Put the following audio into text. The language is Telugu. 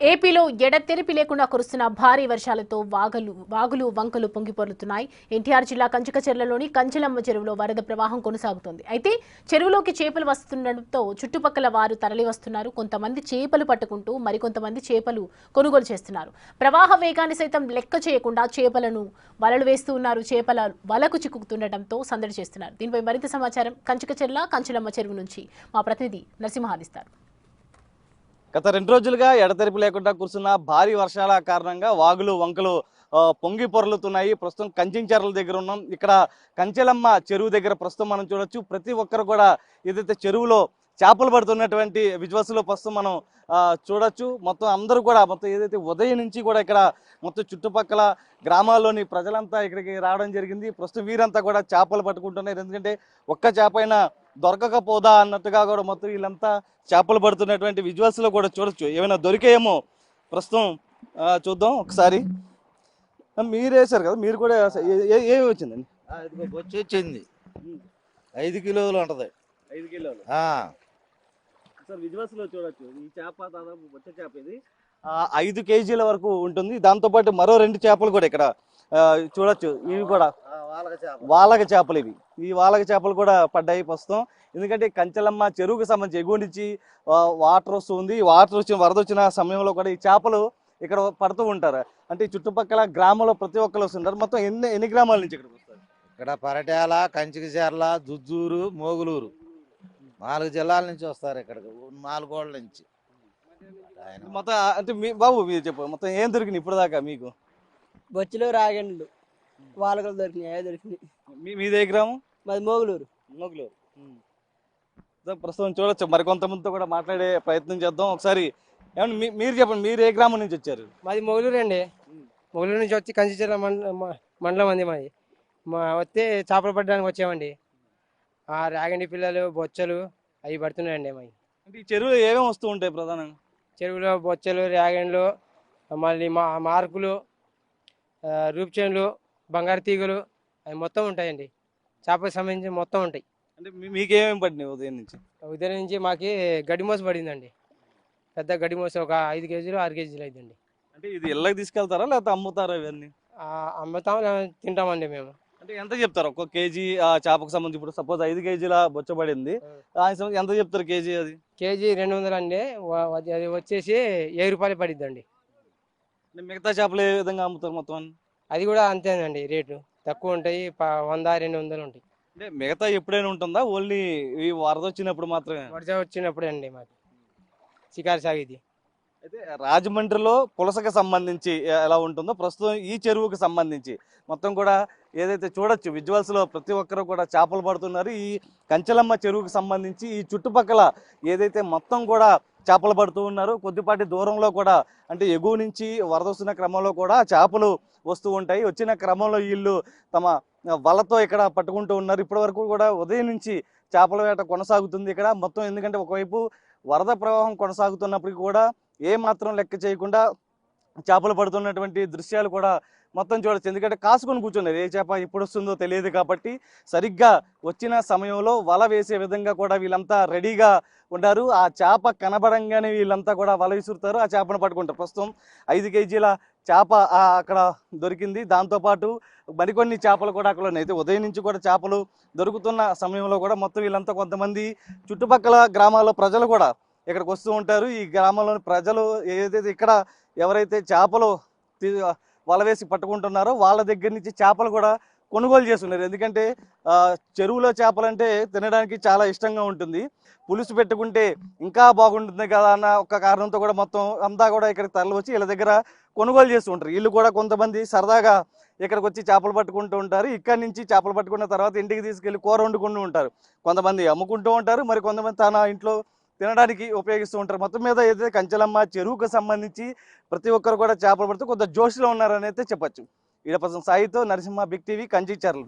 ఏపీలో ఎడతెరిపి లేకుండా కురుస్తున్న భారీ వర్షాలతో వాగులు వంకలు పొంగిపొర్లుతున్నాయి. ఎన్టీఆర్ జిల్లా కంచికచెర్లలోని కంచెలమ్మ చెరువులో వరద ప్రవాహం కొనసాగుతోంది. అయితే చెరువులోకి చేపలు వస్తుండటంతో చుట్టుపక్కల వారు తరలి వస్తున్నారు. కొంతమంది చేపలు పట్టుకుంటూ మరికొంతమంది చేపలు కొనుగోలు చేస్తున్నారు. ప్రవాహ వేగాన్ని సైతం లెక్క చేయకుండా చేపలను వలలు వేస్తూ ఉన్నారు. చేపల వలకు చిక్కుతుండటంతో సందడి చేస్తున్నారు. దీనిపై మరింత సమాచారం కంచికచెర్ల కంచెలమ్మ చెరువు నుంచి మా ప్రతినిధి నరసింహ అందిస్తారు. గత 2 రోజులుగా ఎడతెరిపి లేకుండా కురుస్తున్న భారీ వర్షాల కారణంగా వాగులు వంకలు పొంగి పొర్లుతున్నాయి. ప్రస్తుతం కంచెంచెర్ల దగ్గర ఉన్నాం. ఇక్కడ కంచెలమ్మ చెరువు దగ్గర ప్రస్తుతం మనం చూడొచ్చు. ప్రతి ఒక్కరు కూడా ఏదైతే చెరువులో చేపలు పడుతున్నటువంటి విజువల్స్లో ప్రస్తుతం మనం చూడొచ్చు. మొత్తం అందరూ కూడా మొత్తం ఏదైతే ఉదయం నుంచి కూడా ఇక్కడ మొత్తం చుట్టుపక్కల గ్రామాల్లోని ప్రజలంతా ఇక్కడికి రావడం జరిగింది. ప్రస్తుతం వీరంతా కూడా చేపలు పట్టుకుంటున్నారు. ఎందుకంటే ఒక్క చేప అయినా దొరకకపోదా అన్నట్టుగా కూడా మొత్తం వీళ్ళంతా చేపలు పడుతున్నటువంటి విజువల్స్లో కూడా చూడొచ్చు. ఏమైనా దొరికేయేమో ప్రస్తుతం చూద్దాం ఒకసారి. మీరు వేశారు కదా, మీరు కూడా ఏమి వచ్చిందండి? బొచ్చు వచ్చింది, 5 కిలోలు ఉంటుంది. 5 కిలోలు సార్ విజువల్స్లో చూడొచ్చు. ఈ చేప దాదాపు బొచ్చ చేప ఇది 5 కేజీల వరకు ఉంటుంది. దాంతోపాటు మరో 2 చేపలు కూడా ఇక్కడ చూడొచ్చు. ఇవి కూడా వాలగ చేపలు. ఈ వాలగ చేపలు కూడా పడ్డాయి ప్రస్తుతం. ఎందుకంటే కంచెలమ్మ చెరువుకు సంబంధించి ఎగువ నుంచి వాటర్ వస్తుంది. వాటర్ వచ్చిన వరద వచ్చిన సమయంలో కూడా ఈ చేపలు ఇక్కడ పడుతూ ఉంటారు. అంటే చుట్టుపక్కల గ్రామంలో ప్రతి ఒక్కరు వస్తుంటారు. మొత్తం ఎన్ని గ్రామాల నుంచి ఇక్కడికి వస్తారు? ఇక్కడ పరట్యాల, కంచికచెర్ల, దుద్దూరు, మోగులూరు 4 జిల్లాల నుంచి వస్తారు. ఇక్కడికి 4 కోళ్ళ నుంచి మొత్తం. అంటే బాబు మీరు చెప్పు, మొత్తం ఏం దొరికినాయి ఇప్పుడు దాకా మీకు? బొచ్చులు, రాగండ్లు, వాలకలు దొరికినాయి. మీదే గ్రామం? మాది మోగులూరు. ప్రస్తుతం చూడొచ్చు. మరికొంతమందితో కూడా మాట్లాడే ప్రయత్నం చేద్దాం ఒకసారి. ఏమన్నా మీరు చెప్పండి, మీరు ఏ గ్రామం నుంచి వచ్చారు? మాది మొగులూరు అండి. మొగులూరు నుంచి వచ్చి కంచిచెర్ల మండలం అంది మాది. వస్తే చేపలు పట్టడానికి వచ్చామండి. రాగండి పిల్లలు, బొచ్చలు అవి పడుతున్నాయండి మావి. అంటే ఈ చెరువులో ఏమేమి వస్తూ ఉంటాయి ప్రధానంగా? చెరువులో బొచ్చలు, రాగండ్లు, మళ్ళీ మార్కులు, రూప్చేన్లు, బంగారు తీగలు అవి మొత్తం ఉంటాయండి. చేపలకు సంబంధించి మొత్తం ఉంటాయి. అంటే మీకేమేమి పడినాయి ఉదయం నుంచి? ఉదయం నుంచి మాకి గడ్డిమోస పడిందండి. పెద్ద గడ్డిమోస ఒక 5 కేజీలు 6 కేజీలు అయిందండి. అంటే ఇది ఇళ్ళకి తీసుకెళ్తారా లేకపోతే అమ్ముతారా ఇవన్నీ? అమ్ముతాం, తింటామండి మేము. అంటే ఎంత చెప్తారు ఒక్క కేజీ చేపకు సంబంధించి? ఇప్పుడు సపోజ్ 5 కేజీల బొచ్చ పడింది, ఎంత చెప్తారు కేజీ? అది కేజీ 200 అండి. అది వచ్చేసి 7 రూపాయలు పడిద్దండి. మిగతా చేపలు ఏ విధంగా అమ్ముతారు మొత్తం? అది కూడా అంతేనండి, రేటు తక్కువ ఉంటాయి. 100-200 ఉంటాయి. అంటే మిగతా ఎప్పుడైనా ఉంటుందా? ఓన్లీ ఈ వరద వచ్చినప్పుడు మాత్రమే? వరద వచ్చినప్పుడే అండి మాది షికారు సాగిది. అయితే రాజమండ్రిలో పులసకు సంబంధించి ఎలా ఉంటుందో ప్రస్తుతం ఈ చెరువుకు సంబంధించి మొత్తం కూడా ఏదైతే చూడొచ్చు విజువల్స్లో ప్రతి ఒక్కరు కూడా చేపలు పడుతున్నారు. ఈ కంచెలమ్మ చెరువుకు సంబంధించి ఈ చుట్టుపక్కల ఏదైతే మొత్తం కూడా చేపలు పడుతూ ఉన్నారు. కొద్దిపాటి దూరంలో కూడా అంటే ఎగువ నుంచి వరద వస్తున్న క్రమంలో కూడా చేపలు వస్తూ ఉంటాయి. వచ్చిన క్రమంలో వీళ్ళు తమ వలతో ఇక్కడ పట్టుకుంటూ ఉన్నారు. ఇప్పటి వరకు కూడా ఉదయం నుంచి చేపల వేట కొనసాగుతుంది ఇక్కడ మొత్తం. ఎందుకంటే ఒకవైపు వరద ప్రవాహం కొనసాగుతున్నప్పటికీ కూడా ఏ మాత్రం లెక్క చేయకుండా చేపలు పడుతున్నటువంటి దృశ్యాలు కూడా మొత్తం చూడొచ్చు. ఎందుకంటే కాసుకొని కూర్చున్నారు. ఏ చేప ఎప్పుడు వస్తుందో తెలియదు కాబట్టి సరిగ్గా వచ్చిన సమయంలో వల వేసే విధంగా కూడా వీళ్ళంతా రెడీగా ఉన్నారు. ఆ చేప కనబడంగానే వీళ్ళంతా కూడా వల విసురుతారు, ఆ చేపను పట్టుకుంటారు. ప్రస్తుతం 5 కేజీల చేప అక్కడ దొరికింది. దాంతోపాటు మరికొన్ని చేపలు కూడా అక్కడ ఉన్నాయి. అయితే ఉదయం నుంచి కూడా చేపలు దొరుకుతున్న సమయంలో కూడా మొత్తం వీళ్ళంతా కొంతమంది చుట్టుపక్కల గ్రామాల్లో ప్రజలు కూడా ఇక్కడికి వస్తూ ఉంటారు. ఈ గ్రామంలోని ప్రజలు ఏదైతే ఇక్కడ ఎవరైతే చేపలు వల వేసి పట్టుకుంటున్నారో వాళ్ళ దగ్గర నుంచి చేపలు కూడా కొనుగోలు చేస్తున్నారు. ఎందుకంటే చెరువులో చేపలంటే తినడానికి చాలా ఇష్టంగా ఉంటుంది. పులుసు పెట్టుకుంటే ఇంకా బాగుంటుంది కదా అన్న ఒక కారణంతో కూడా మొత్తం అంతా కూడా ఇక్కడికి తరలి వచ్చి వీళ్ళ దగ్గర కొనుగోలు చేస్తూ ఉంటారు. వీళ్ళు కూడా కొంతమంది సరదాగా ఇక్కడికి వచ్చి చేపలు పట్టుకుంటూ ఉంటారు. ఇక్కడి నుంచి చేపలు పట్టుకున్న తర్వాత ఇంటికి తీసుకెళ్లి కూర వండుకుంటూ ఉంటారు. కొంతమంది అమ్ముకుంటూ ఉంటారు, మరి కొంతమంది తన ఇంట్లో తినడానికి ఉపయోగిస్తూ ఉంటారు. మొత్తం మీద ఏదైతే కంచెలమ్మ చెరువుకు సంబంధించి ప్రతి ఒక్కరు కూడా చేపలు పడుతూ కొంత జోష్లో ఉన్నారని అయితే చెప్పచ్చు. ఈడ పర్సన్ సాయితో నరసింహ, బిగ్ టీవీ, కంచిచెర్ల.